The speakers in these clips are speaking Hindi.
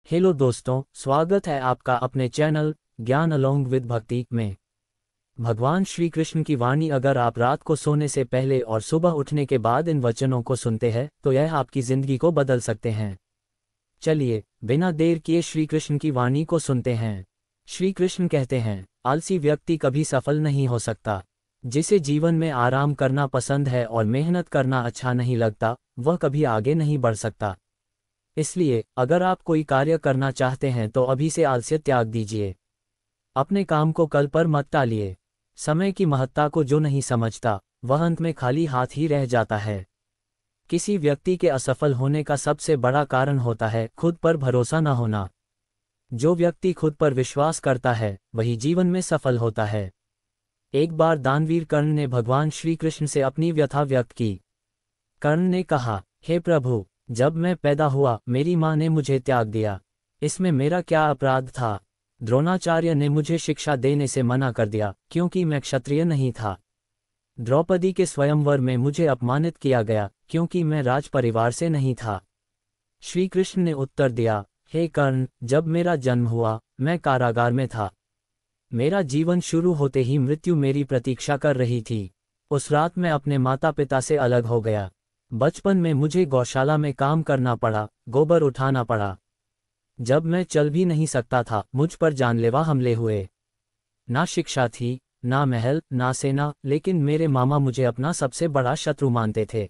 हेलो दोस्तों, स्वागत है आपका अपने चैनल ज्ञान अलोंग विद भक्ति में। भगवान श्री कृष्ण की वाणी अगर आप रात को सोने से पहले और सुबह उठने के बाद इन वचनों को सुनते हैं तो यह आपकी जिंदगी को बदल सकते हैं। चलिए बिना देर किए श्री कृष्ण की वाणी को सुनते हैं। श्री कृष्ण कहते हैं, आलसी व्यक्ति कभी सफल नहीं हो सकता। जिसे जीवन में आराम करना पसंद है और मेहनत करना अच्छा नहीं लगता, वह कभी आगे नहीं बढ़ सकता। इसलिए अगर आप कोई कार्य करना चाहते हैं तो अभी से आलस्य त्याग दीजिए। अपने काम को कल पर मत टालिए। समय की महत्ता को जो नहीं समझता, वह अंत में खाली हाथ ही रह जाता है। किसी व्यक्ति के असफल होने का सबसे बड़ा कारण होता है खुद पर भरोसा न होना। जो व्यक्ति खुद पर विश्वास करता है वही जीवन में सफल होता है। एक बार दानवीर कर्ण ने भगवान श्री कृष्ण से अपनी व्यथा व्यक्त की। कर्ण ने कहा, हे प्रभु, जब मैं पैदा हुआ मेरी माँ ने मुझे त्याग दिया। इसमें मेरा क्या अपराध था? द्रोणाचार्य ने मुझे शिक्षा देने से मना कर दिया क्योंकि मैं क्षत्रिय नहीं था। द्रौपदी के स्वयंवर में मुझे अपमानित किया गया क्योंकि मैं राज परिवार से नहीं था। श्री कृष्ण ने उत्तर दिया, हे कर्ण, जब मेरा जन्म हुआ मैं कारागार में था। मेरा जीवन शुरू होते ही मृत्यु मेरी प्रतीक्षा कर रही थी। उस रात मैं अपने माता पिता से अलग हो गया। बचपन में मुझे गौशाला में काम करना पड़ा, गोबर उठाना पड़ा। जब मैं चल भी नहीं सकता था मुझ पर जानलेवा हमले हुए। ना शिक्षा थी, ना महल, ना सेना, लेकिन मेरे मामा मुझे अपना सबसे बड़ा शत्रु मानते थे।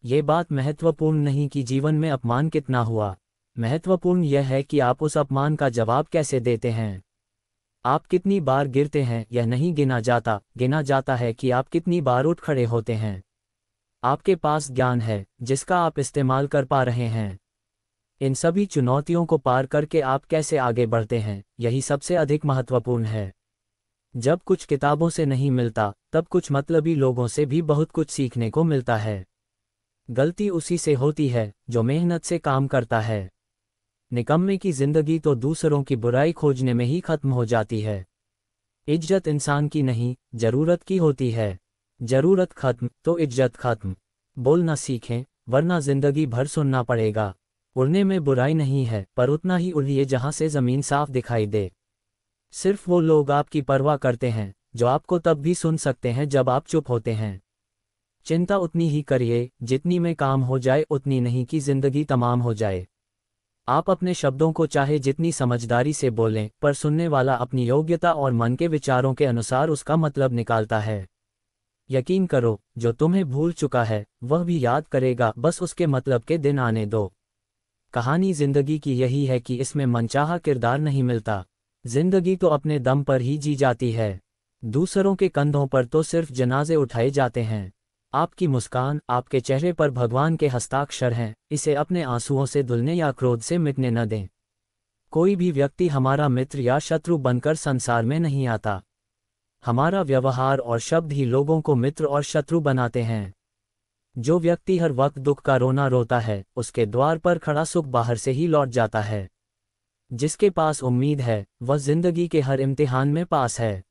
ये बात महत्वपूर्ण नहीं कि जीवन में अपमान कितना हुआ, महत्वपूर्ण यह है कि आप उस अपमान का जवाब कैसे देते हैं। आप कितनी बार गिरते हैं यह नहीं गिना जाता है कि आप कितनी बार उठ खड़े होते हैं। आपके पास ज्ञान है जिसका आप इस्तेमाल कर पा रहे हैं। इन सभी चुनौतियों को पार करके आप कैसे आगे बढ़ते हैं, यही सबसे अधिक महत्वपूर्ण है। जब कुछ किताबों से नहीं मिलता तब कुछ मतलबी लोगों से भी बहुत कुछ सीखने को मिलता है। गलती उसी से होती है जो मेहनत से काम करता है। निकम्मे की जिंदगी तो दूसरों की बुराई खोजने में ही खत्म हो जाती है। इज्जत इंसान की नहीं, जरूरत की होती है। जरूरत खत्म तो इज्जत खत्म। बोलना सीखें वरना जिंदगी भर सुनना पड़ेगा। उड़ने में बुराई नहीं है, पर उतना ही उड़िए जहां से जमीन साफ दिखाई दे। सिर्फ वो लोग आपकी परवाह करते हैं जो आपको तब भी सुन सकते हैं जब आप चुप होते हैं। चिंता उतनी ही करिए जितनी में काम हो जाए, उतनी नहीं कि जिंदगी तमाम हो जाए। आप अपने शब्दों को चाहे जितनी समझदारी से बोलें, पर सुनने वाला अपनी योग्यता और मन के विचारों के अनुसार उसका मतलब निकालता है। यकीन करो, जो तुम्हें भूल चुका है वह भी याद करेगा, बस उसके मतलब के दिन आने दो। कहानी जिंदगी की यही है कि इसमें मनचाहा किरदार नहीं मिलता। जिंदगी तो अपने दम पर ही जी जाती है। दूसरों के कंधों पर तो सिर्फ जनाजे उठाए जाते हैं। आपकी मुस्कान, आपके चेहरे पर भगवान के हस्ताक्षर हैं, इसे अपने आंसुओं से धुलने या क्रोध से मिटने न दें। कोई भी व्यक्ति हमारा मित्र या शत्रु बनकर संसार में नहीं आता। हमारा व्यवहार और शब्द ही लोगों को मित्र और शत्रु बनाते हैं। जो व्यक्ति हर वक्त दुख का रोना रोता है, उसके द्वार पर खड़ा सुख बाहर से ही लौट जाता है। जिसके पास उम्मीद है, वह जिंदगी के हर इम्तिहान में पास है।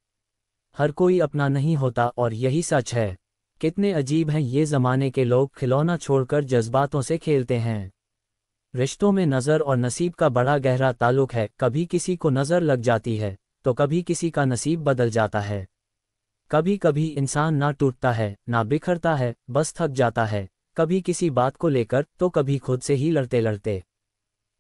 हर कोई अपना नहीं होता और यही सच है। कितने अजीब हैं ये ज़माने के लोग, खिलौना छोड़कर जज्बातों से खेलते हैं। रिश्तों में नज़र और नसीब का बड़ा गहरा ताल्लुक है। कभी किसी को नज़र लग जाती है तो कभी किसी का नसीब बदल जाता है। कभी कभी इंसान ना टूटता है ना बिखरता है, बस थक जाता है, कभी किसी बात को लेकर तो कभी खुद से ही लड़ते लड़ते।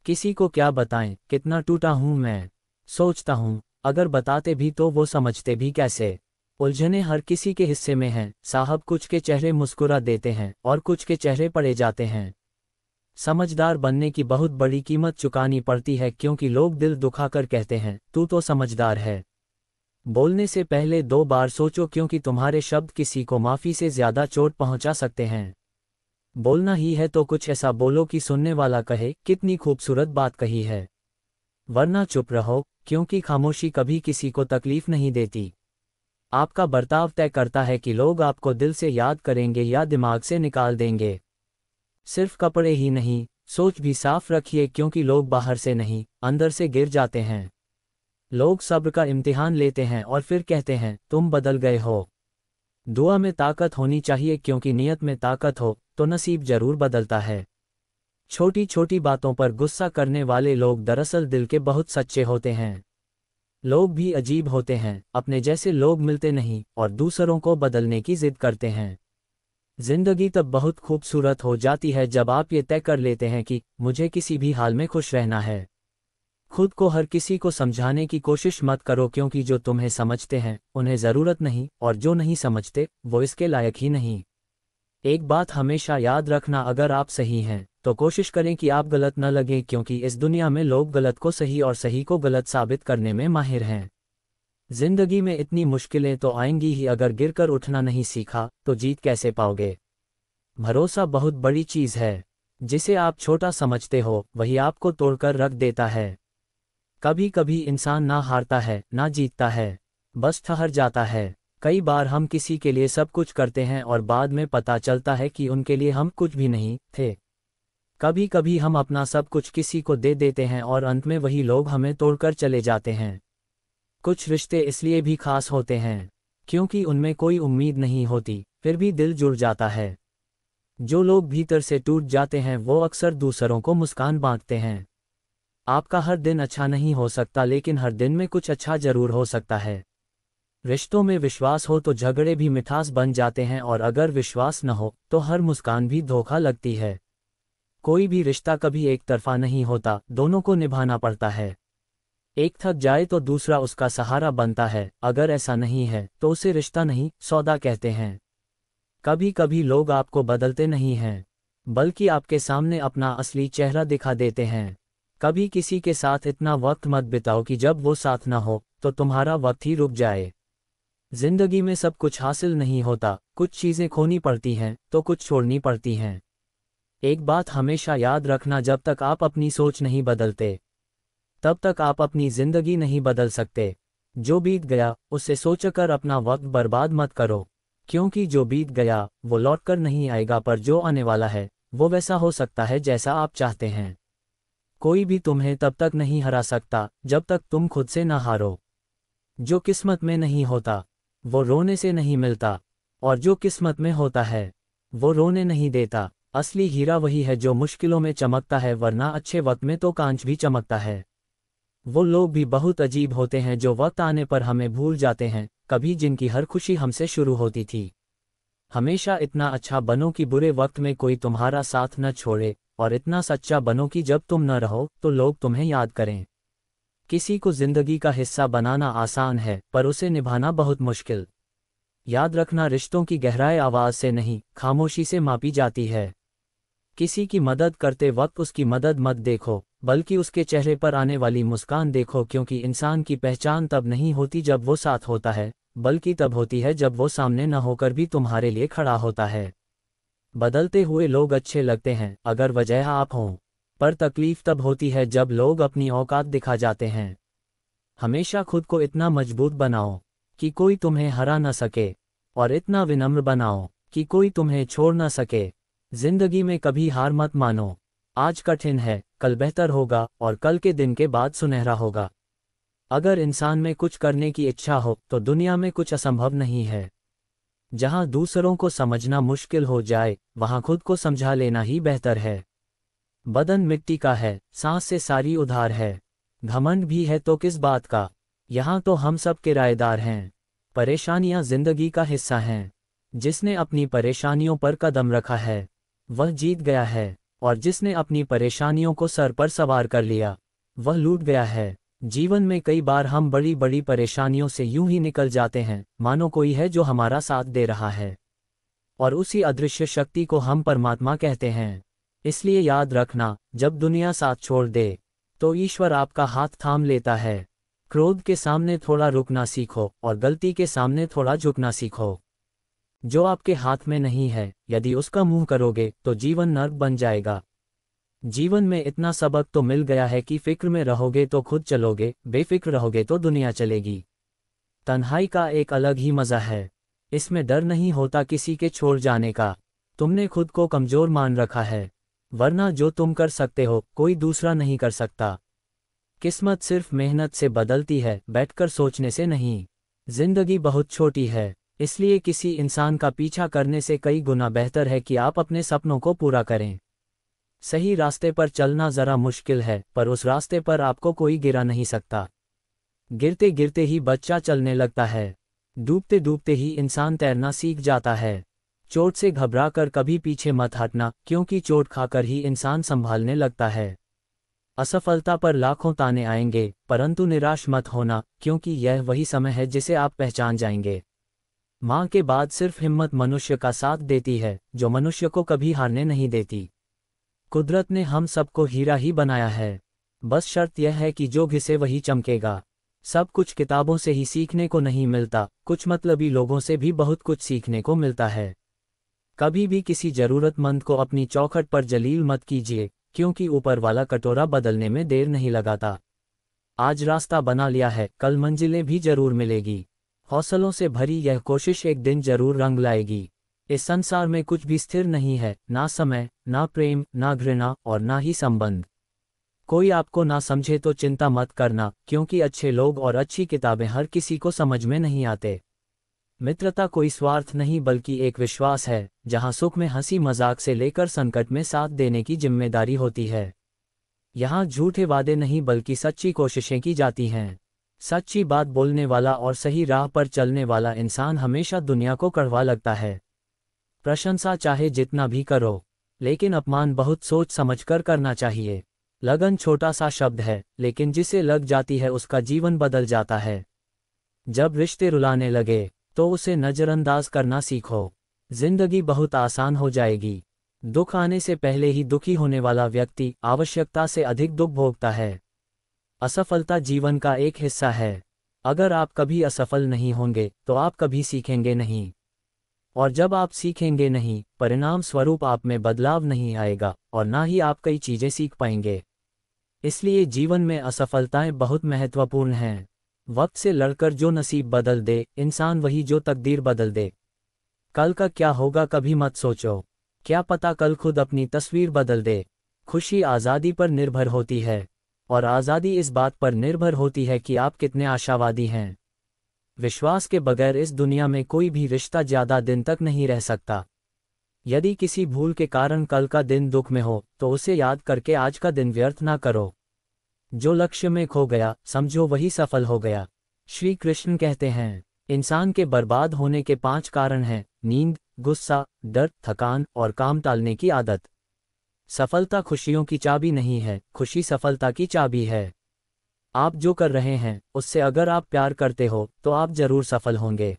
किसी को क्या बताएं कितना टूटा हूं मैं, सोचता हूं अगर बताते भी तो वो समझते भी कैसे। उलझने हर किसी के हिस्से में हैं साहब, कुछ के चेहरे मुस्कुरा देते हैं और कुछ के चेहरे पड़े जाते हैं। समझदार बनने की बहुत बड़ी कीमत चुकानी पड़ती है क्योंकि लोग दिल दुखाकर कहते हैं, तू तो समझदार है। बोलने से पहले 2 बार सोचो क्योंकि तुम्हारे शब्द किसी को माफी से ज्यादा चोट पहुंचा सकते हैं। बोलना ही है तो कुछ ऐसा बोलो कि सुनने वाला कहे, कितनी खूबसूरत बात कही है। वरना चुप रहो क्योंकि खामोशी कभी किसी को तकलीफ नहीं देती। आपका बर्ताव तय करता है कि लोग आपको दिल से याद करेंगे या दिमाग से निकाल देंगे। सिर्फ कपड़े ही नहीं, सोच भी साफ रखिए क्योंकि लोग बाहर से नहीं, अंदर से गिर जाते हैं। लोग सब्र का इम्तिहान लेते हैं और फिर कहते हैं, तुम बदल गए हो। दुआ में ताकत होनी चाहिए क्योंकि नियत में ताकत हो तो नसीब जरूर बदलता है। छोटी छोटी बातों पर गुस्सा करने वाले लोग दरअसल दिल के बहुत सच्चे होते हैं। लोग भी अजीब होते हैं, अपने जैसे लोग मिलते नहीं और दूसरों को बदलने की जिद करते हैं। जिंदगी तब बहुत खूबसूरत हो जाती है जब आप ये तय कर लेते हैं कि मुझे किसी भी हाल में खुश रहना है। खुद को हर किसी को समझाने की कोशिश मत करो, क्योंकि जो तुम्हें समझते हैं उन्हें ज़रूरत नहीं, और जो नहीं समझते वो इसके लायक ही नहीं। एक बात हमेशा याद रखना, अगर आप सही हैं तो कोशिश करें कि आप गलत न लगें, क्योंकि इस दुनिया में लोग गलत को सही और सही को गलत साबित करने में माहिर हैं। जिंदगी में इतनी मुश्किलें तो आएंगी ही, अगर गिरकर उठना नहीं सीखा तो जीत कैसे पाओगे। भरोसा बहुत बड़ी चीज़ है, जिसे आप छोटा समझते हो वही आपको तोड़कर रख देता है। कभी कभी इंसान ना हारता है ना जीतता है, बस ठहर जाता है। कई बार हम किसी के लिए सब कुछ करते हैं और बाद में पता चलता है कि उनके लिए हम कुछ भी नहीं थे। कभी कभी हम अपना सब कुछ किसी को दे देते हैं और अंत में वही लोग हमें तोड़कर चले जाते हैं। कुछ रिश्ते इसलिए भी खास होते हैं क्योंकि उनमें कोई उम्मीद नहीं होती, फिर भी दिल जुड़ जाता है। जो लोग भीतर से टूट जाते हैं वो अक्सर दूसरों को मुस्कान बांटते हैं। आपका हर दिन अच्छा नहीं हो सकता, लेकिन हर दिन में कुछ अच्छा जरूर हो सकता है। रिश्तों में विश्वास हो तो झगड़े भी मिठास बन जाते हैं, और अगर विश्वास न हो तो हर मुस्कान भी धोखा लगती है। कोई भी रिश्ता कभी एक तरफा नहीं होता, दोनों को निभाना पड़ता है। एक थक जाए तो दूसरा उसका सहारा बनता है, अगर ऐसा नहीं है तो उसे रिश्ता नहीं सौदा कहते हैं। कभी कभी लोग आपको बदलते नहीं हैं, बल्कि आपके सामने अपना असली चेहरा दिखा देते हैं। कभी किसी के साथ इतना वक्त मत बिताओ कि जब वो साथ ना हो तो तुम्हारा वक्त ही रुक जाए। जिंदगी में सब कुछ हासिल नहीं होता, कुछ चीज़ें खोनी पड़ती हैं तो कुछ छोड़नी पड़ती हैं। एक बात हमेशा याद रखना, जब तक आप अपनी सोच नहीं बदलते तब तक आप अपनी जिंदगी नहीं बदल सकते। जो बीत गया उससे सोचकर अपना वक्त बर्बाद मत करो, क्योंकि जो बीत गया वो लौटकर नहीं आएगा, पर जो आने वाला है वो वैसा हो सकता है जैसा आप चाहते हैं। कोई भी तुम्हें तब तक नहीं हरा सकता जब तक तुम खुद से ना हारो। जो किस्मत में नहीं होता वो रोने से नहीं मिलता, और जो किस्मत में होता है वो रोने नहीं देता। असली हीरा वही है जो मुश्किलों में चमकता है, वरना अच्छे वक्त में तो कांच भी चमकता है। वो लोग भी बहुत अजीब होते हैं जो वक्त आने पर हमें भूल जाते हैं, कभी जिनकी हर खुशी हमसे शुरू होती थी। हमेशा इतना अच्छा बनो कि बुरे वक्त में कोई तुम्हारा साथ न छोड़े, और इतना सच्चा बनो कि जब तुम न रहो तो लोग तुम्हें याद करें। किसी को जिंदगी का हिस्सा बनाना आसान है, पर उसे निभाना बहुत मुश्किल। याद रखना, रिश्तों की गहराई आवाज से नहीं खामोशी से मापी जाती है। किसी की मदद करते वक्त उसकी मदद मत देखो, बल्कि उसके चेहरे पर आने वाली मुस्कान देखो, क्योंकि इंसान की पहचान तब नहीं होती जब वो साथ होता है, बल्कि तब होती है जब वो सामने न होकर भी तुम्हारे लिए खड़ा होता है। बदलते हुए लोग अच्छे लगते हैं अगर वजह आप हों, पर तकलीफ तब होती है जब लोग अपनी औकात दिखा जाते हैं। हमेशा खुद को इतना मजबूत बनाओ कि कोई तुम्हें हरा न सके, और इतना विनम्र बनाओ कि कोई तुम्हें छोड़ न सके। जिंदगी में कभी हार मत मानो। आज कठिन है, कल बेहतर होगा, और कल के दिन के बाद सुनहरा होगा। अगर इंसान में कुछ करने की इच्छा हो तो दुनिया में कुछ असंभव नहीं है। जहां दूसरों को समझना मुश्किल हो जाए वहां खुद को समझा लेना ही बेहतर है। बदन मिट्टी का है, सांस से सारी उधार है। घमंड भी है तो किस बात का, यहाँ तो हम सब किराएदार हैं। परेशानियां जिंदगी का हिस्सा हैं। जिसने अपनी परेशानियों पर कदम रखा है वह जीत गया है, और जिसने अपनी परेशानियों को सर पर सवार कर लिया वह लूट गया है। जीवन में कई बार हम बड़ी बड़ी परेशानियों से यूं ही निकल जाते हैं मानो कोई है जो हमारा साथ दे रहा है, और उसी अदृश्य शक्ति को हम परमात्मा कहते हैं। इसलिए याद रखना, जब दुनिया साथ छोड़ दे तो ईश्वर आपका हाथ थाम लेता है। क्रोध के सामने थोड़ा रुकना सीखो और गलती के सामने थोड़ा झुकना सीखो। जो आपके हाथ में नहीं है, यदि उसका मुंह करोगे तो जीवन नर्क बन जाएगा। जीवन में इतना सबक तो मिल गया है कि फिक्र में रहोगे तो खुद चलोगे, बेफिक्र रहोगे तो दुनिया चलेगी। तन्हाई का एक अलग ही मजा है, इसमें डर नहीं होता किसी के छोड़ जाने का। तुमने खुद को कमजोर मान रखा है, वरना जो तुम कर सकते हो कोई दूसरा नहीं कर सकता। किस्मत सिर्फ मेहनत से बदलती है, बैठकर सोचने से नहीं। जिंदगी बहुत छोटी है, इसलिए किसी इंसान का पीछा करने से कई गुना बेहतर है कि आप अपने सपनों को पूरा करें। सही रास्ते पर चलना जरा मुश्किल है, पर उस रास्ते पर आपको कोई गिरा नहीं सकता। गिरते गिरते ही बच्चा चलने लगता है। डूबते डूबते ही इंसान तैरना सीख जाता है। चोट से घबराकर कभी पीछे मत हटना, क्योंकि चोट खाकर ही इंसान संभालने लगता है। असफलता पर लाखों ताने आएंगे, परंतु निराश मत होना, क्योंकि यह वही समय है जिसे आप पहचान जाएंगे। माँ के बाद सिर्फ हिम्मत मनुष्य का साथ देती है, जो मनुष्य को कभी हारने नहीं देती। कुदरत ने हम सबको हीरा ही बनाया है, बस शर्त यह है कि जो घिसे वही चमकेगा। सब कुछ किताबों से ही सीखने को नहीं मिलता, कुछ मतलबी लोगों से भी बहुत कुछ सीखने को मिलता है। कभी भी किसी जरूरतमंद को अपनी चौखट पर जलील मत कीजिए, क्योंकि ऊपर वाला कटोरा बदलने में देर नहीं लगाता। आज रास्ता बना लिया है, कल मंजिलें भी जरूर मिलेगी। हौसलों से भरी यह कोशिश एक दिन जरूर रंग लाएगी। इस संसार में कुछ भी स्थिर नहीं है, ना समय, ना प्रेम, ना घृणा और ना ही संबंध। कोई आपको ना समझे तो चिंता मत करना, क्योंकि अच्छे लोग और अच्छी किताबें हर किसी को समझ में नहीं आते। मित्रता कोई स्वार्थ नहीं बल्कि एक विश्वास है, जहां सुख में हंसी मजाक से लेकर संकट में साथ देने की जिम्मेदारी होती है। यहाँ झूठे वादे नहीं बल्कि सच्ची कोशिशें की जाती हैं। सच्ची बात बोलने वाला और सही राह पर चलने वाला इंसान हमेशा दुनिया को कड़वा लगता है। प्रशंसा चाहे जितना भी करो, लेकिन अपमान बहुत सोच समझकर करना चाहिए। लगन छोटा सा शब्द है, लेकिन जिसे लग जाती है उसका जीवन बदल जाता है। जब रिश्ते रुलाने लगे तो उसे नजरअंदाज करना सीखो। जिंदगी बहुत आसान हो जाएगी। दुख आने से पहले ही दुखी होने वाला व्यक्ति आवश्यकता से अधिक दुख भोगता है। असफलता जीवन का एक हिस्सा है। अगर आप कभी असफल नहीं होंगे तो आप कभी सीखेंगे नहीं, और जब आप सीखेंगे नहीं, परिणाम स्वरूप आप में बदलाव नहीं आएगा और ना ही आप कई चीजें सीख पाएंगे। इसलिए जीवन में असफलताएं बहुत महत्वपूर्ण हैं। वक्त से लड़कर जो नसीब बदल दे, इंसान वही जो तकदीर बदल दे। कल का क्या होगा कभी मत सोचो, क्या पता कल खुद अपनी तस्वीर बदल दे। खुशी आज़ादी पर निर्भर होती है, और आज़ादी इस बात पर निर्भर होती है कि आप कितने आशावादी हैं। विश्वास के बगैर इस दुनिया में कोई भी रिश्ता ज़्यादा दिन तक नहीं रह सकता। यदि किसी भूल के कारण कल का दिन दुख में हो, तो उसे याद करके आज का दिन व्यर्थ ना करो। जो लक्ष्य में खो गया, समझो वही सफल हो गया। श्री कृष्ण कहते हैं, इंसान के बर्बाद होने के 5 कारण हैं: नींद, गुस्सा, डर, थकान और काम टालने की आदत। सफलता खुशियों की चाबी नहीं है, खुशी सफलता की चाबी है। आप जो कर रहे हैं उससे अगर आप प्यार करते हो तो आप जरूर सफल होंगे।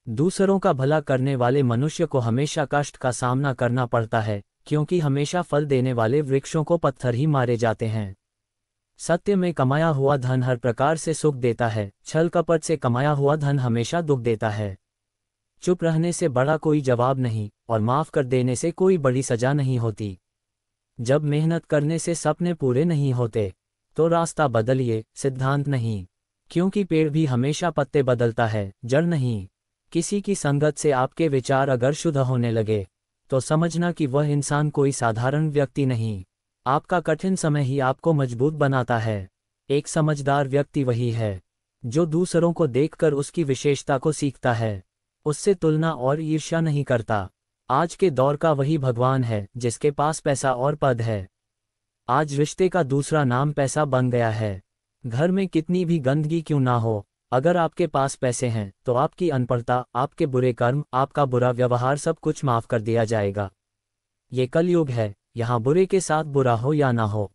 दूसरों का भला करने वाले मनुष्य को हमेशा कष्ट का सामना करना पड़ता है, क्योंकि हमेशा फल देने वाले वृक्षों को पत्थर ही मारे जाते हैं। सत्य में कमाया हुआ धन हर प्रकार से सुख देता है, छल कपट से कमाया हुआ धन हमेशा दुख देता है। चुप रहने से बड़ा कोई जवाब नहीं, और माफ कर देने से कोई बड़ी सजा नहीं होती। जब मेहनत करने से सपने पूरे नहीं होते, तो रास्ता बदलिए, सिद्धांत नहीं, क्योंकि पेड़ भी हमेशा पत्ते बदलता है, जड़ नहीं। किसी की संगत से आपके विचार अगर शुद्ध होने लगे, तो समझना कि वह इंसान कोई साधारण व्यक्ति नहीं। आपका कठिन समय ही आपको मजबूत बनाता है। एक समझदार व्यक्ति वही है जो दूसरों को देखकर उसकी विशेषता को सीखता है, उससे तुलना और ईर्ष्या नहीं करता। आज के दौर का वही भगवान है जिसके पास पैसा और पद है। आज रिश्ते का दूसरा नाम पैसा बन गया है। घर में कितनी भी गंदगी क्यों ना हो, अगर आपके पास पैसे हैं तो आपकी अनपढ़ता, आपके बुरे कर्म, आपका बुरा व्यवहार सब कुछ माफ कर दिया जाएगा। ये कलयुग है, यहाँ बुरे के साथ बुरा हो या ना हो,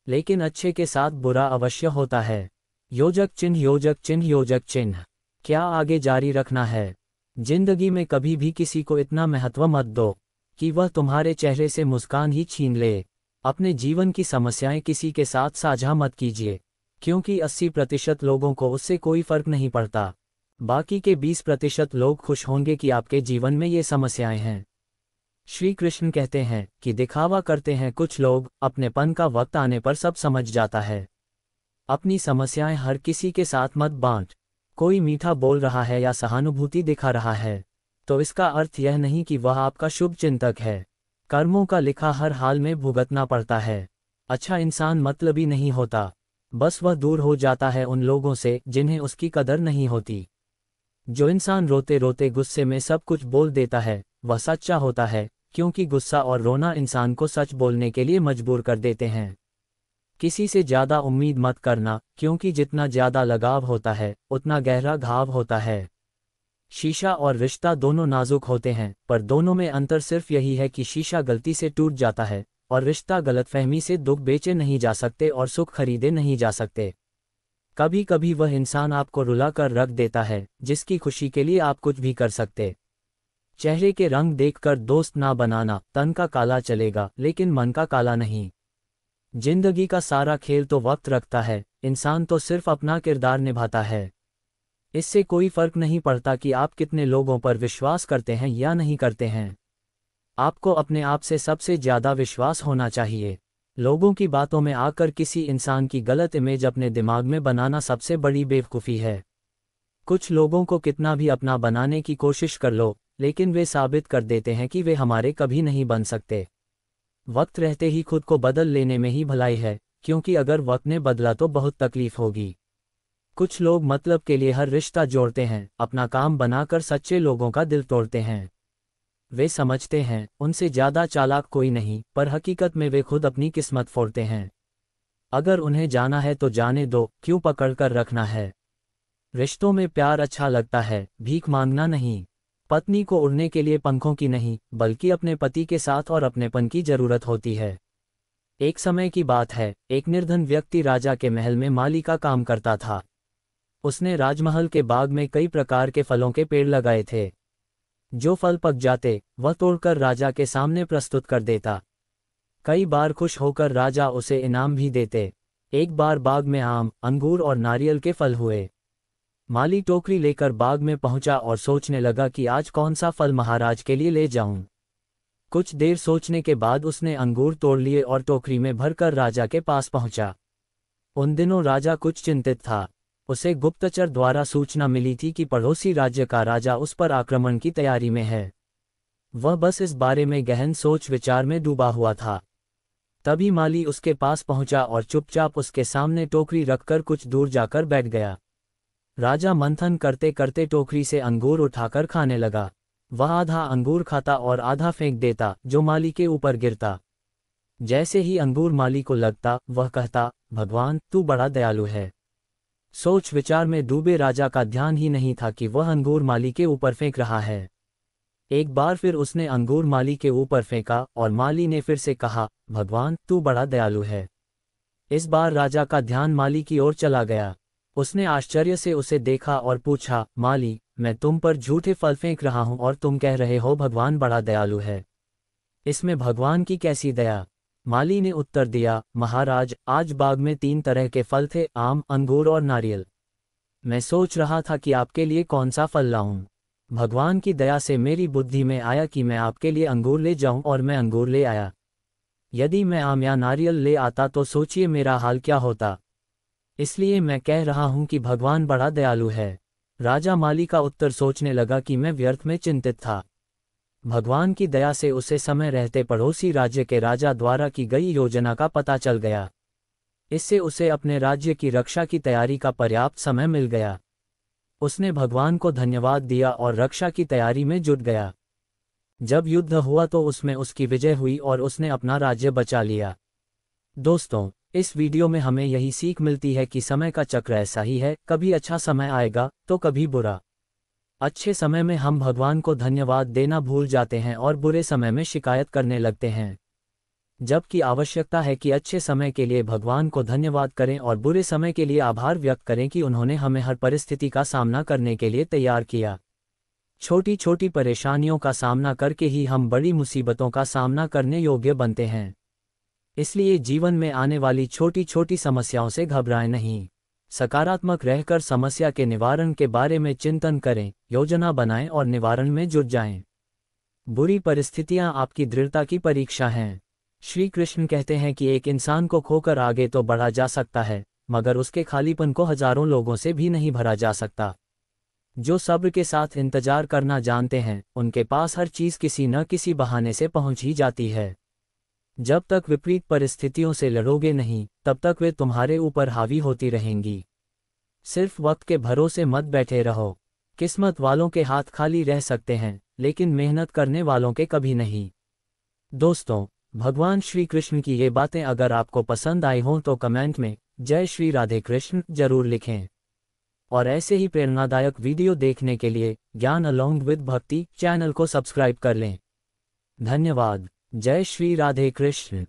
लेकिन अच्छे के साथ बुरा अवश्य होता है। योजक चिन्ह, योजक चिन्ह, योजक चिन्ह। क्या आगे जारी रखना है? जिंदगी में कभी भी किसी को इतना महत्व मत दो कि वह तुम्हारे चेहरे से मुस्कान ही छीन ले। अपने जीवन की समस्याएं किसी के साथ साझा मत कीजिए, क्योंकि 80% लोगों को उससे कोई फर्क नहीं पड़ता। बाकी के 20% लोग खुश होंगे कि आपके जीवन में ये समस्याएं हैं। श्री कृष्ण कहते हैं कि दिखावा करते हैं कुछ लोग, अपनेपन का वक्त आने पर सब समझ जाता है। अपनी समस्याएं हर किसी के साथ मत बांट। कोई मीठा बोल रहा है या सहानुभूति दिखा रहा है, तो इसका अर्थ यह नहीं कि वह आपका शुभ चिंतक है। कर्मों का लिखा हर हाल में भुगतना पड़ता है। अच्छा इंसान मतलबी नहीं होता, बस वह दूर हो जाता है उन लोगों से जिन्हें उसकी कदर नहीं होती। जो इंसान रोते रोते गुस्से में सब कुछ बोल देता है, वह सच्चा होता है, क्योंकि गुस्सा और रोना इंसान को सच बोलने के लिए मजबूर कर देते हैं। किसी से ज़्यादा उम्मीद मत करना, क्योंकि जितना ज़्यादा लगाव होता है उतना गहरा घाव होता है। शीशा और रिश्ता दोनों नाजुक होते हैं, पर दोनों में अंतर सिर्फ यही है कि शीशा गलती से टूट जाता है और रिश्ता गलतफहमी से दुख बेचे नहीं जा सकते और सुख खरीदे नहीं जा सकते। कभी कभी वह इंसान आपको रुला कर रख देता है जिसकी खुशी के लिए आप कुछ भी कर सकते। चेहरे के रंग देखकर दोस्त ना बनाना, तन का काला चलेगा लेकिन मन का काला नहीं। जिंदगी का सारा खेल तो वक्त रखता है, इंसान तो सिर्फ अपना किरदार निभाता है। इससे कोई फर्क नहीं पड़ता कि आप कितने लोगों पर विश्वास करते हैं या नहीं करते हैं। आपको अपने आप से सबसे ज़्यादा विश्वास होना चाहिए। लोगों की बातों में आकर किसी इंसान की गलत इमेज अपने दिमाग में बनाना सबसे बड़ी बेवकूफ़ी है। कुछ लोगों को कितना भी अपना बनाने की कोशिश कर लो, लेकिन वे साबित कर देते हैं कि वे हमारे कभी नहीं बन सकते। वक्त रहते ही खुद को बदल लेने में ही भलाई है, क्योंकि अगर वक्त ने बदला तो बहुत तकलीफ होगी। कुछ लोग मतलब के लिए हर रिश्ता जोड़ते हैं, अपना काम बनाकर सच्चे लोगों का दिल तोड़ते हैं। वे समझते हैं उनसे ज़्यादा चालाक कोई नहीं, पर हकीकत में वे खुद अपनी किस्मत फोड़ते हैं। अगर उन्हें जाना है तो जाने दो, क्यों पकड़ कर रखना है। रिश्तों में प्यार अच्छा लगता है, भीख मांगना नहीं। पत्नी को उड़ने के लिए पंखों की नहीं, बल्कि अपने पति के साथ और अपनेपन की जरूरत होती है। एक समय की बात है, एक निर्धन व्यक्ति राजा के महल में माली का काम करता था। उसने राजमहल के बाग में कई प्रकार के फलों के पेड़ लगाए थे। जो फल पक जाते वह तोड़कर राजा के सामने प्रस्तुत कर देता। कई बार खुश होकर राजा उसे इनाम भी देते। एक बार बाग में आम, अंगूर और नारियल के फल हुए। माली टोकरी लेकर बाग में पहुंचा और सोचने लगा कि आज कौन सा फल महाराज के लिए ले जाऊं। कुछ देर सोचने के बाद उसने अंगूर तोड़ लिए और टोकरी में भरकर राजा के पास पहुंचा। उन दिनों राजा कुछ चिंतित था। उसे गुप्तचर द्वारा सूचना मिली थी कि पड़ोसी राज्य का राजा उस पर आक्रमण की तैयारी में है। वह बस इस बारे में गहन सोच विचार में डूबा हुआ था। तभी माली उसके पास पहुंचा और चुपचाप उसके सामने टोकरी रखकर कुछ दूर जाकर बैठ गया। राजा मंथन करते करते टोकरी से अंगूर उठाकर खाने लगा। वह आधा अंगूर खाता और आधा फेंक देता, जो माली के ऊपर गिरता। जैसे ही अंगूर माली को लगता, वह कहता, भगवान तू बड़ा दयालु है। सोच विचार में डूबे राजा का ध्यान ही नहीं था कि वह अंगूर माली के ऊपर फेंक रहा है। एक बार फिर उसने अंगूर माली के ऊपर फेंका और माली ने फिर से कहा, भगवान तू बड़ा दयालु है। इस बार राजा का ध्यान माली की ओर चला गया। उसने आश्चर्य से उसे देखा और पूछा, माली, मैं तुम पर झूठे फल फेंक रहा हूं और तुम कह रहे हो भगवान बड़ा दयालु है। इसमें भगवान की कैसी दया। माली ने उत्तर दिया, महाराज, आज बाग में 3 तरह के फल थे, आम, अंगूर और नारियल। मैं सोच रहा था कि आपके लिए कौन सा फल लाऊं। भगवान की दया से मेरी बुद्धि में आया कि मैं आपके लिए अंगूर ले जाऊं और मैं अंगूर ले आया। यदि मैं आम या नारियल ले आता तो सोचिए मेरा हाल क्या होता। इसलिए मैं कह रहा हूं कि भगवान बड़ा दयालु है। राजा माली का उत्तर सोचने लगा कि मैं व्यर्थ में चिंतित था। भगवान की दया से उसे समय रहते पड़ोसी राज्य के राजा द्वारा की गई योजना का पता चल गया। इससे उसे अपने राज्य की रक्षा की तैयारी का पर्याप्त समय मिल गया। उसने भगवान को धन्यवाद दिया और रक्षा की तैयारी में जुट गया। जब युद्ध हुआ तो उसमें उसकी विजय हुई और उसने अपना राज्य बचा लिया। दोस्तों, इस वीडियो में हमें यही सीख मिलती है कि समय का चक्र ऐसा ही है, कभी अच्छा समय आएगा तो कभी बुरा। अच्छे समय में हम भगवान को धन्यवाद देना भूल जाते हैं और बुरे समय में शिकायत करने लगते हैं। जबकि आवश्यकता है कि अच्छे समय के लिए भगवान को धन्यवाद करें और बुरे समय के लिए आभार व्यक्त करें कि उन्होंने हमें हर परिस्थिति का सामना करने के लिए तैयार किया। छोटी छोटी परेशानियों का सामना करके ही हम बड़ी मुसीबतों का सामना करने योग्य बनते हैं। इसलिए जीवन में आने वाली छोटी छोटी समस्याओं से घबराएं नहीं। सकारात्मक रहकर समस्या के निवारण के बारे में चिंतन करें, योजना बनाएं और निवारण में जुट जाएं। बुरी परिस्थितियां आपकी दृढ़ता की परीक्षा हैं। श्री कृष्ण कहते हैं कि एक इंसान को खोकर आगे तो बढ़ा जा सकता है, मगर उसके खालीपन को हजारों लोगों से भी नहीं भरा जा सकता। जो सब्र के साथ इंतजार करना जानते हैं, उनके पास हर चीज किसी न किसी बहाने से पहुंच ही जाती है। जब तक विपरीत परिस्थितियों से लड़ोगे नहीं, तब तक वे तुम्हारे ऊपर हावी होती रहेंगी। सिर्फ वक्त के भरोसे मत बैठे रहो। किस्मत वालों के हाथ खाली रह सकते हैं, लेकिन मेहनत करने वालों के कभी नहीं। दोस्तों, भगवान श्री कृष्ण की ये बातें अगर आपको पसंद आई हों तो कमेंट में जय श्री राधे कृष्ण जरूर लिखें। और ऐसे ही प्रेरणादायक वीडियो देखने के लिए ज्ञान अलोंग विद भक्ति चैनल को सब्सक्राइब कर लें। धन्यवाद। जय श्री राधे कृष्ण।